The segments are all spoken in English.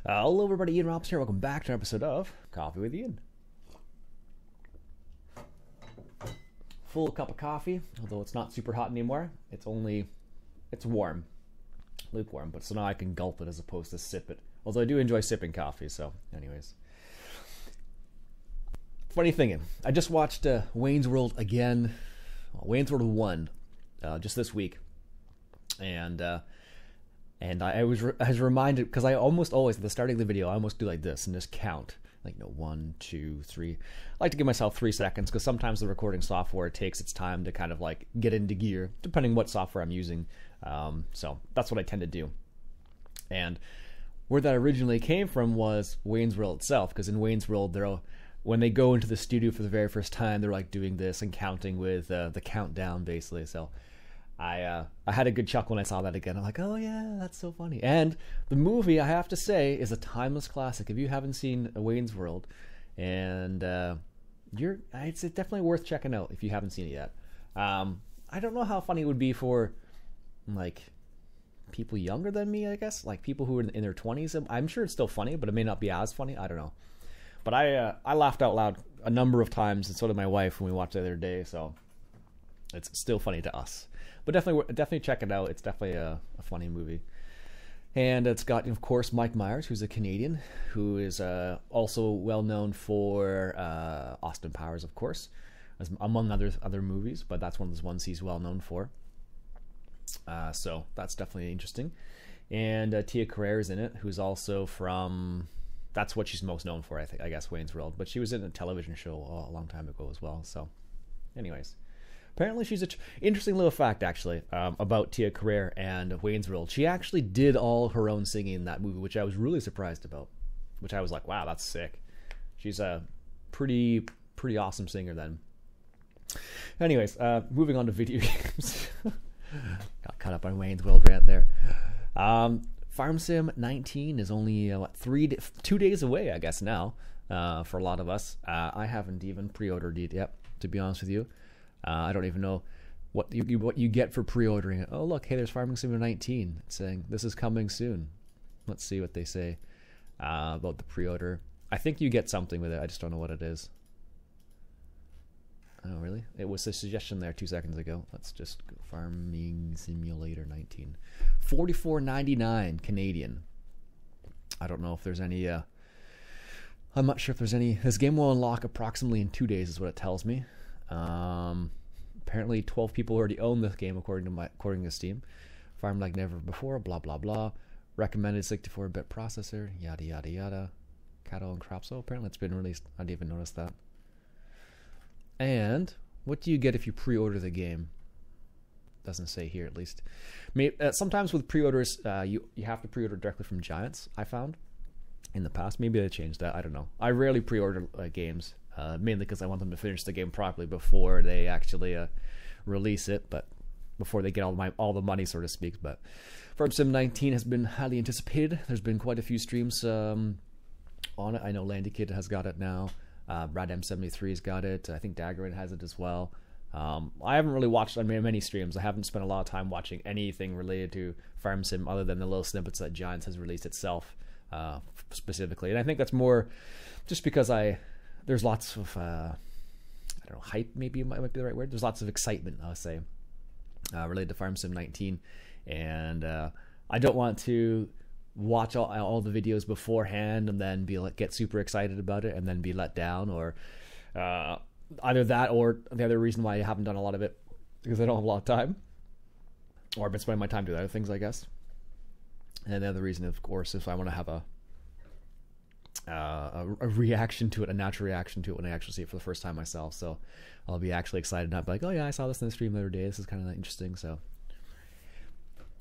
Hello everybody, Ian Robson here. Welcome back to an episode of Coffee with Ian. Full cup of coffee, although it's not super hot anymore. It's warm, lukewarm, but so now I can gulp it as opposed to sip it. Although I do enjoy sipping coffee, so anyways. Funny thing, I just watched Wayne's World again, Wayne's World 1, just this week, and I was reminded, because I almost always, at the starting of the video, I almost do like this and just count. Like, 1, 2, 3. I like to give myself 3 seconds, because sometimes the recording software takes its time to kind of like get into gear, depending what software I'm using. So that's what I tend to do. And where that originally came from was Wayne's World itself, because in Wayne's World, when they go into the studio for the very first time, they're like doing this and counting with the countdown, basically. So I had a good chuckle when I saw that again. I'm like, oh yeah, that's so funny. And the movie, I have to say, is a timeless classic. If you haven't seen Wayne's World, and it's definitely worth checking out if you haven't seen it yet. I don't know how funny it would be for like people younger than me, I guess, like people who are in their 20s. I'm sure it's still funny, but it may not be as funny. I don't know. But I laughed out loud a number of times, and so did my wife when we watched it the other day. So it's still funny to us. But definitely check it out. It's definitely a funny movie. And it's got, of course, Mike Myers, who's a Canadian, who is also well known for Austin Powers, of course, among other movies. But that's one of those ones he's well known for. So that's definitely interesting. And Tia Carrere's in it, who's also from... That's what she's most known for, I guess, Wayne's World. But she was in a television show a long time ago as well. So, anyways. Apparently she's an interesting little fact, actually, about Tia Carrere and Wayne's World. She actually did all her own singing in that movie, which I was really surprised about. Which I was like, wow, that's sick. She's a pretty awesome singer then. Anyways, moving on to video games. Got caught up on Wayne's World rant there. Farm Sim 19 is only 2 days away, I guess, now, for a lot of us. I haven't even pre-ordered it yet, to be honest with you. I don't even know what you get for pre-ordering it. Oh, look, hey, there's Farming Simulator 19. It's saying this is coming soon. Let's see what they say about the pre-order. I think you get something with it. I just don't know what it is. Oh, really? It was a suggestion there 2 seconds ago. Let's just go Farming Simulator 19. $44.99 Canadian. I don't know if there's any... I'm not sure if there's any... This game will unlock approximately in 2 days is what it tells me. Apparently 12 people already own this game according to Steam. Farm like never before, blah blah blah. Recommended 64-bit processor, yada yada yada. Cattle and crops. Oh, apparently it's been released. I didn't even notice that. And what do you get if you pre-order the game? Doesn't say here, at least. Sometimes with pre-orders, you have to pre-order directly from Giants, I found in the past. Maybe they changed that. I don't know. I rarely pre-order games. Mainly because I want them to finish the game properly before they actually release it, but before they get all the money, so to speak. But Farm Sim 19 has been highly anticipated. There's been quite a few streams on it. I know Landy Kid has got it now. Brad M73 has got it. I think Daggerin has it as well. I haven't really watched many streams. I haven't spent a lot of time watching anything related to Farm Sim other than the little snippets that Giants has released itself specifically. And I think that's more just because there's lots of, I don't know, hype maybe might be the right word. There's lots of excitement, I'll say, related to Farm Sim 19. And I don't want to watch all the videos beforehand and then get super excited about it and then be let down. Or either that or the other reason why I haven't done a lot of it, because I don't have a lot of time. Or I've been spending my time doing other things, I guess. And the other reason, of course, is I want to have a reaction to it, a natural reaction to it when I actually see it for the first time myself. So I'll be actually excited, not be like, oh yeah, I saw this in the stream the other day. This is kind of interesting. So,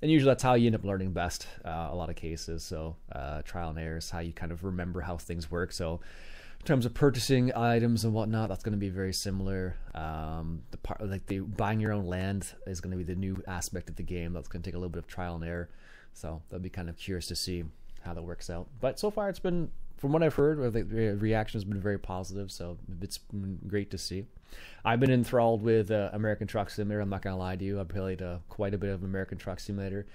and usually that's how you end up learning best. A lot of cases. So trial and error is how you kind of remember how things work. So in terms of purchasing items and whatnot, that's going to be very similar. The part like the buying your own land is going to be the new aspect of the game. That's going to take a little bit of trial and error. So that'll be kind of curious to see how that works out. But so far it's been, from what I've heard, the reaction has been very positive, so it's been great to see. I've been enthralled with American Truck Simulator. I'm not going to lie to you. I've played quite a bit of American Truck Simulator.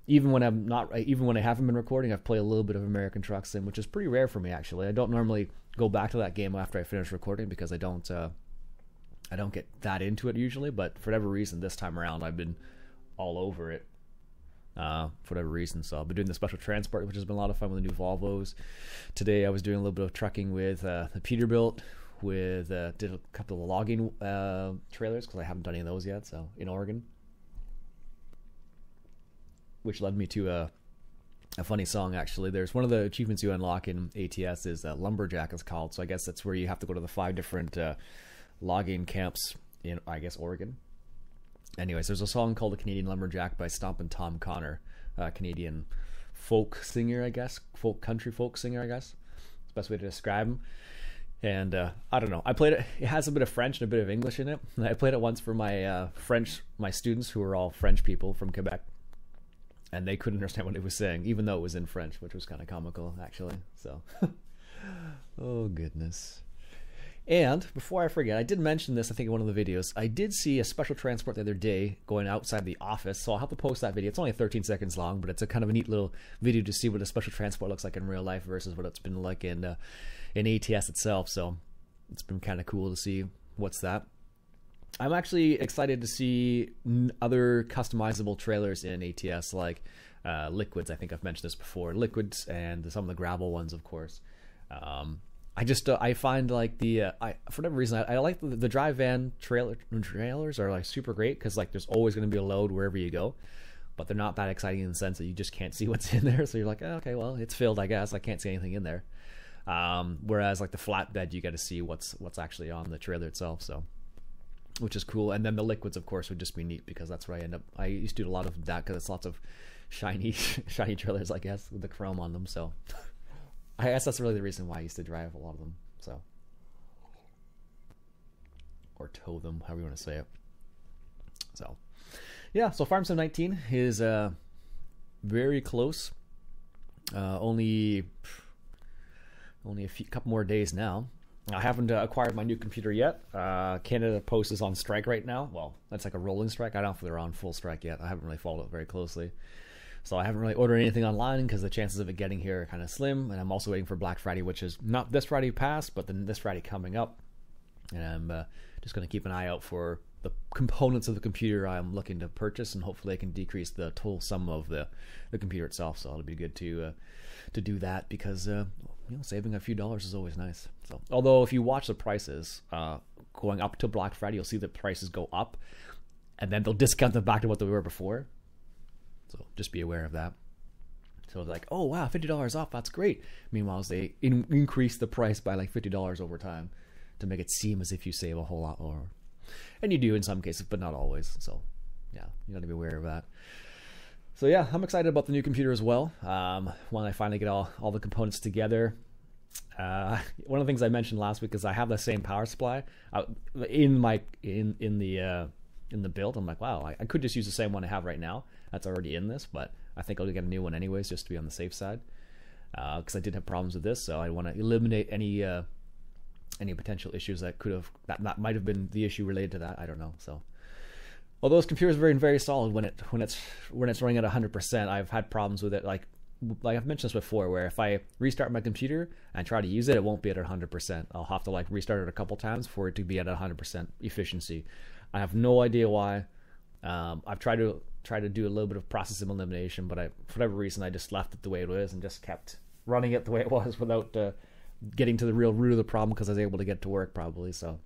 even when I haven't been recording, I've played a little bit of American Truck Sim, which is pretty rare for me actually. I don't normally go back to that game after I finish recording because I don't get that into it usually. But for whatever reason, this time around, I've been all over it. For whatever reason, so I've been doing the special transport, which has been a lot of fun with the new Volvos. Today I was doing a little bit of trucking with the Peterbilt, did a couple of logging trailers because I haven't done any of those yet. So in Oregon, which led me to a funny song actually. There's one of the achievements you unlock in ATS is Lumberjack it's called. So I guess that's where you have to go to the 5 different logging camps in, I guess, Oregon. Anyways, there's a song called The Canadian Lumberjack by Stompin' Tom Connor, Canadian folk singer, I guess. Country folk singer, I guess. That's the best way to describe him. And I don't know. I played it. It has a bit of French and a bit of English in it. And I played it once for my my students who are all French people from Quebec. And they couldn't understand what it was saying, even though it was in French, which was kind of comical, actually. So, oh, goodness. And before I forget, I did mention this, I think, in one of the videos. I did see a special transport the other day going outside the office, so I'll have to post that video. It's only 13 seconds long, but it's a kind of a neat little video to see what a special transport looks like in real life versus what it's been like in ATS itself. So it's been kind of cool to see what's that. I'm actually excited to see other customizable trailers in ATS, like liquids. I think I've mentioned this before. Liquids and some of the gravel ones, of course. I find like for whatever reason I like the drive van trailers are like super great because like there's always going to be a load wherever you go, but they're not that exciting in the sense that you just can't see what's in there. So you're like, oh, okay, well, it's filled, I guess. I can't see anything in there. Whereas like the flatbed, you got to see what's actually on the trailer itself. So, which is cool. And then the liquids, of course, would just be neat because that's where I used to do a lot of that because it's lots of shiny trailers, I guess, with the chrome on them. So. I guess that's really the reason why I used to drive a lot of them, so. Or tow them, however you want to say it. So, yeah, so Farm Sim 19 is very close. Only a couple more days now. I haven't acquired my new computer yet. Canada Post is on strike right now. Well, that's like a rolling strike. I don't know if they're on full strike yet. I haven't really followed it very closely. So I haven't really ordered anything online because the chances of it getting here are kind of slim. And I'm also waiting for Black Friday, which is not this Friday past, but then this Friday coming up. And I'm just going to keep an eye out for the components of the computer I'm looking to purchase, and hopefully I can decrease the total sum of the computer itself. So it'll be good to do that because saving a few dollars is always nice. So although if you watch the prices going up to Black Friday, you'll see the prices go up, and then they'll discount them back to what they were before. So just be aware of that. So it's like, oh wow, $50 off, that's great. Meanwhile, they increase the price by like $50 over time to make it seem as if you save a whole lot more. And you do in some cases, but not always. So yeah, you got to be aware of that. So yeah, I'm excited about the new computer as well. When I finally get all the components together. One of the things I mentioned last week is I have the same power supply in the build. I'm like, wow, I could just use the same one I have right now. That's already in this, but I think I'll get a new one anyways, just to be on the safe side. Because I did have problems with this, so I want to eliminate any potential issues that that might have been the issue related to that. I don't know. So, although this computer is very, very solid when it's running at 100%, I've had problems with it. Like I've mentioned this before, where if I restart my computer and try to use it, it won't be at 100%. I'll have to like restart it a couple times for it to be at 100% efficiency. I have no idea why. I've tried to do a little bit of process elimination, but for whatever reason, I just left it the way it was and just kept running it the way it was without getting to the real root of the problem because I was able to get to work probably. So,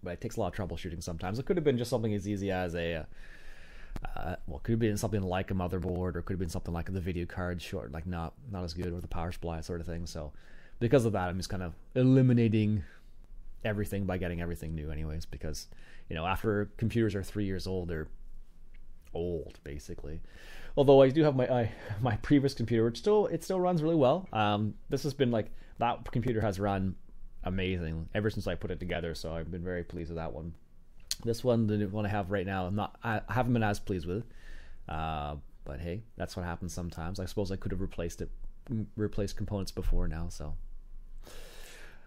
but it takes a lot of troubleshooting sometimes. It could have been just something as easy as it could have been something like a motherboard, or it could have been something like the video card short, like not as good, or the power supply sort of thing. So, because of that, I'm just kind of eliminating everything by getting everything new anyways, because after computers are 3 years old, they're old basically. Although I do have my previous computer, it still runs really well. This has been like, that computer has run amazing ever since I put it together, so I've been very pleased with that one. This one, the one I have right now, I haven't been as pleased with, but hey, that's what happens sometimes. I suppose I could have replaced components before now. So,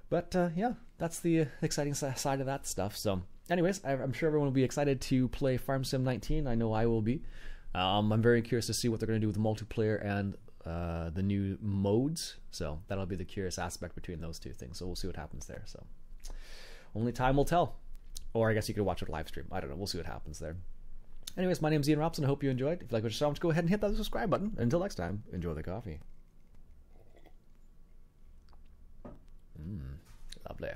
but yeah, that's the exciting side of that stuff. So anyways, I'm sure everyone will be excited to play Farm Sim 19. I know I will be. I'm very curious to see what they're going to do with multiplayer and the new modes. So that'll be the curious aspect between those two things. So we'll see what happens there. So only time will tell. Or I guess you could watch it live stream. I don't know. We'll see what happens there. Anyways, my name's Iain Robson. I hope you enjoyed. If you like what you saw, go ahead and hit that subscribe button. Until next time, enjoy the coffee. Lovely.